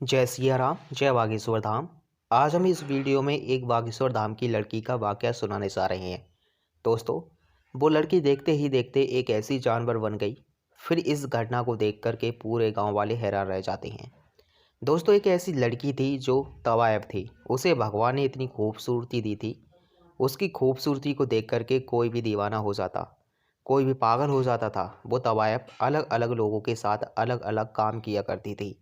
जय सिया राम, जय बागेश्वर धाम। आज हम इस वीडियो में एक बागेश्वर धाम की लड़की का वाकया सुनाने जा रहे हैं। दोस्तों, वो लड़की देखते ही देखते एक ऐसी जानवर बन गई। फिर इस घटना को देख कर के पूरे गांव वाले हैरान रह जाते हैं। दोस्तों, एक ऐसी लड़की थी जो तवायब थी। उसे भगवान ने इतनी खूबसूरती दी थी। उसकी खूबसूरती को देख कर के कोई भी दीवाना हो जाता, कोई भी पागल हो जाता था। वो तवायब अलग अलग लोगों के साथ अलग अलग काम किया करती थी।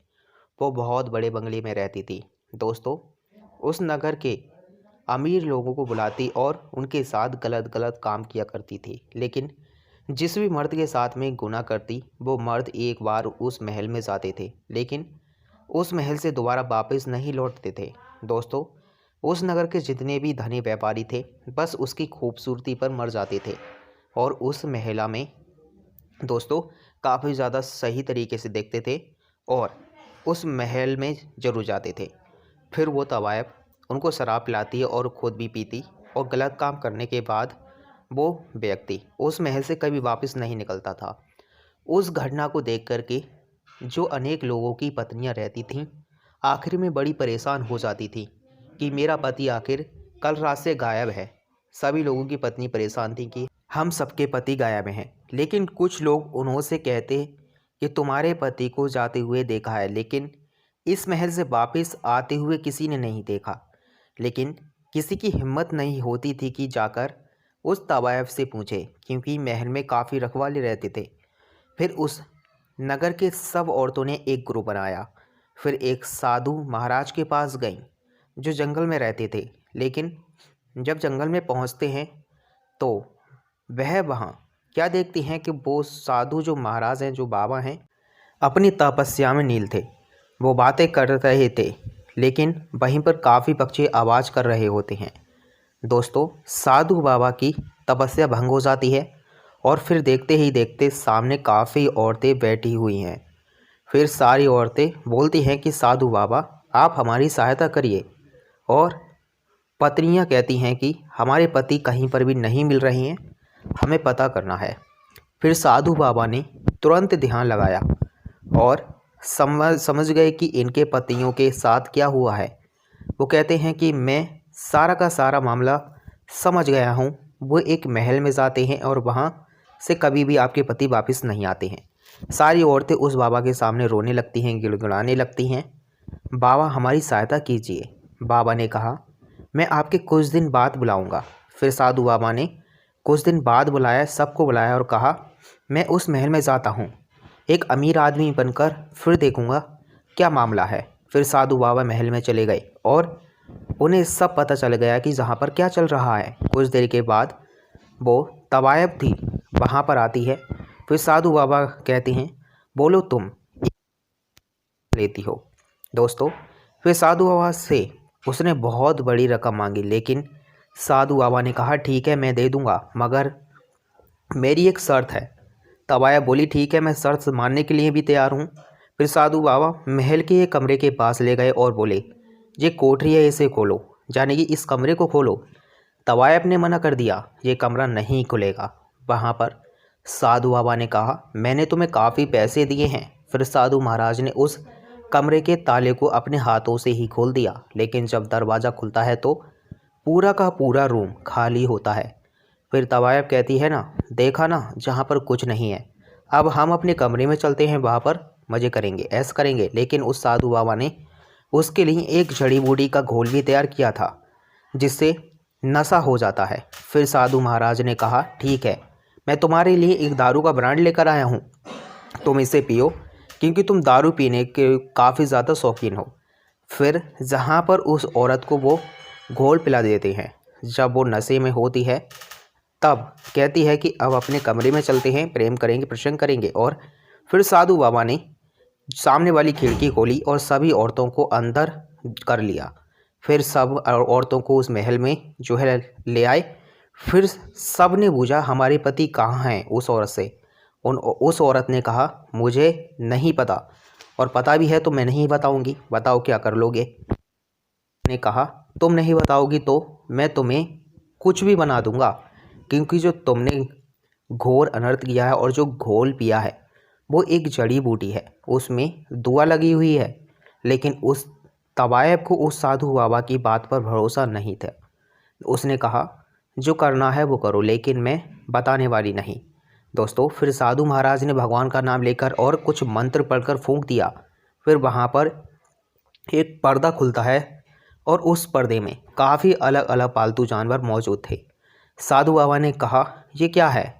वो बहुत बड़े बंगले में रहती थी। दोस्तों, उस नगर के अमीर लोगों को बुलाती और उनके साथ गलत गलत काम किया करती थी। लेकिन जिस भी मर्द के साथ में गुनाह करती, वो मर्द एक बार उस महल में जाते थे, लेकिन उस महल से दोबारा वापस नहीं लौटते थे। दोस्तों, उस नगर के जितने भी धनी व्यापारी थे, बस उसकी खूबसूरती पर मर जाते थे और उस महिला में दोस्तों काफ़ी ज़्यादा सही तरीके से देखते थे और उस महल में जरूर जाते थे। फिर वो तवायब उनको शराब पिलाती और ख़ुद भी पीती और गलत काम करने के बाद वो व्यक्ति उस महल से कभी वापस नहीं निकलता था। उस घटना को देख कर के जो अनेक लोगों की पत्नियां रहती थीं, आखिर में बड़ी परेशान हो जाती थी कि मेरा पति आखिर कल रात से गायब है। सभी लोगों की पत्नी परेशान थी कि हम सबके पति गायब हैं। लेकिन कुछ लोग उन्होंने कहते कि तुम्हारे पति को जाते हुए देखा है, लेकिन इस महल से वापस आते हुए किसी ने नहीं देखा। लेकिन किसी की हिम्मत नहीं होती थी कि जाकर उस तवायफ से पूछे, क्योंकि महल में काफ़ी रखवाले रहते थे। फिर उस नगर के सब औरतों ने एक ग्रुप बनाया। फिर एक साधु महाराज के पास गईं, जो जंगल में रहते थे। लेकिन जब जंगल में पहुंचते हैं तो वह वहाँ क्या देखती हैं कि वो साधु जो महाराज हैं, जो बाबा हैं, अपनी तपस्या में नील थे। वो बातें कर रहे थे, लेकिन वहीं पर काफ़ी पक्षी आवाज़ कर रहे होते हैं। दोस्तों, साधु बाबा की तपस्या भंग हो जाती है और फिर देखते ही देखते सामने काफ़ी औरतें बैठी हुई हैं। फिर सारी औरतें बोलती हैं कि साधु बाबा, आप हमारी सहायता करिए। और पत्नियां कहती हैं कि हमारे पति कहीं पर भी नहीं मिल रहे हैं, हमें पता करना है। फिर साधु बाबा ने तुरंत ध्यान लगाया और समझ गए कि इनके पतियों के साथ क्या हुआ है। वो कहते हैं कि मैं सारा का सारा मामला समझ गया हूँ। वो एक महल में जाते हैं और वहाँ से कभी भी आपके पति वापस नहीं आते हैं। सारी औरतें उस बाबा के सामने रोने लगती हैं, गिड़गिड़ाने लगती हैं। बाबा, हमारी सहायता कीजिए। बाबा ने कहा, मैं आपके कुछ दिन बाद बुलाऊंगा। फिर साधु बाबा ने कुछ दिन बाद बुलाया, सबको बुलाया और कहा, मैं उस महल में जाता हूँ, एक अमीर आदमी बनकर फिर देखूंगा क्या मामला है। फिर साधु बाबा महल में चले गए और उन्हें सब पता चल गया कि जहाँ पर क्या चल रहा है। कुछ देर के बाद वो तवायब थी वहाँ पर आती है। फिर साधु बाबा कहते हैं, बोलो तुम लेती हो। दोस्तों, फिर साधु बाबा से उसने बहुत बड़ी रकम मांगी, लेकिन साधु बाबा ने कहा, ठीक है मैं दे दूंगा, मगर मेरी एक शर्त है। तवायब बोली, ठीक है मैं शर्त मानने के लिए भी तैयार हूँ। फिर साधु बाबा महल के एक कमरे के पास ले गए और बोले, ये कोठरी है, इसे खोलो, यानी कि इस कमरे को खोलो। तवायब ने मना कर दिया, ये कमरा नहीं खुलेगा। वहाँ पर साधु बाबा ने कहा, मैंने तुम्हें काफ़ी पैसे दिए हैं। फिर साधु महाराज ने उस कमरे के ताले को अपने हाथों से ही खोल दिया, लेकिन जब दरवाज़ा खुलता है तो पूरा का पूरा रूम खाली होता है। फिर तवायब कहती है ना, देखा ना, जहाँ पर कुछ नहीं है। अब हम अपने कमरे में चलते हैं, वहाँ पर मज़े करेंगे, ऐश करेंगे। लेकिन उस साधु बाबा ने उसके लिए एक जड़ी बूटी का घोल भी तैयार किया था, जिससे नशा हो जाता है। फिर साधु महाराज ने कहा, ठीक है मैं तुम्हारे लिए एक दारू का ब्रांड लेकर आया हूँ, तुम इसे पियो, क्योंकि तुम दारू पीने के काफ़ी ज़्यादा शौकीन हो। फिर जहाँ पर उस औरत को वो घोल पिला देते हैं, जब वो नशे में होती है तब कहती है कि अब अपने कमरे में चलते हैं, प्रेम करेंगे, प्रसंग करेंगे। और फिर साधु बाबा ने सामने वाली खिड़की खोली और सभी औरतों को अंदर कर लिया। फिर सब औरतों को उस महल में जो है ले आए। फिर सब ने पूछा, हमारे पति कहाँ हैं उस औरत से। उस औरत ने कहा, मुझे नहीं पता, और पता भी है तो मैं नहीं बताऊंगी, बताओ क्या कर लोगे। ने कहा, तुम नहीं बताओगी तो मैं तुम्हें कुछ भी बना दूंगा, क्योंकि जो तुमने घोर अनर्थ किया है और जो घोल पिया है वो एक जड़ी बूटी है, उसमें दुआ लगी हुई है। लेकिन उस तवायब को उस साधु बाबा की बात पर भरोसा नहीं था। उसने कहा, जो करना है वो करो, लेकिन मैं बताने वाली नहीं। दोस्तों, फिर साधु महाराज ने भगवान का नाम लेकर और कुछ मंत्र पढ़कर फूंक दिया। फिर वहाँ पर एक पर्दा खुलता है और उस पर्दे में काफ़ी अलग अलग पालतू जानवर मौजूद थे। साधु बाबा ने कहा, ये क्या है?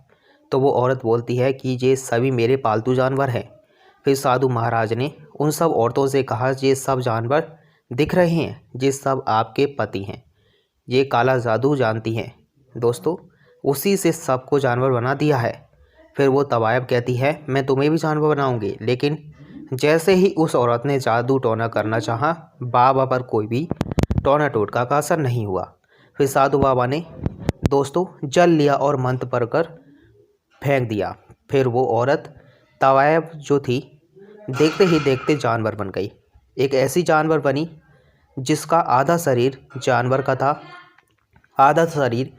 तो वो औरत बोलती है कि ये सभी मेरे पालतू जानवर हैं। फिर साधु महाराज ने उन सब औरतों से कहा, ये सब जानवर दिख रहे हैं, ये सब आपके पति हैं, ये काला जादू जानती हैं। दोस्तों, उसी से सबको जानवर बना दिया है। फिर वो तवायब कहती है, मैं तुम्हें भी जानवर बनाऊंगी। लेकिन जैसे ही उस औरत ने जादू टोना करना चाहा, बाबा पर कोई भी टोना टोटका का असर नहीं हुआ। फिर साधु बाबा ने दोस्तों जल लिया और मंत्र पढ़कर फेंक दिया। फिर वो औरत तवायब जो थी, देखते ही देखते जानवर बन गई। एक ऐसी जानवर बनी जिसका आधा शरीर जानवर का था, आधा शरीर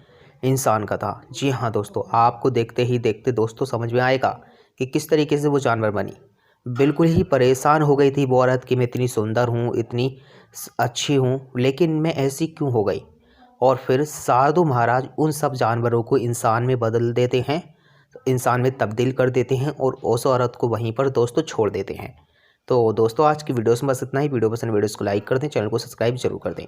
इंसान का था। जी हाँ दोस्तों, आपको देखते ही देखते दोस्तों समझ में आएगा कि किस तरीके से वो जानवर बनी। बिल्कुल ही परेशान हो गई थी वो औरत कि मैं इतनी सुंदर हूँ, इतनी अच्छी हूँ, लेकिन मैं ऐसी क्यों हो गई। और फिर साधु महाराज उन सब जानवरों को इंसान में बदल देते हैं, इंसान में तब्दील कर देते हैं और उस औरत को वहीं पर दोस्तों छोड़ देते हैं। तो दोस्तों, आज की वीडियो में बस इतना ही। वीडियो पसंद वीडियो को लाइक कर दें, चैनल को सब्सक्राइब जरूर कर दें।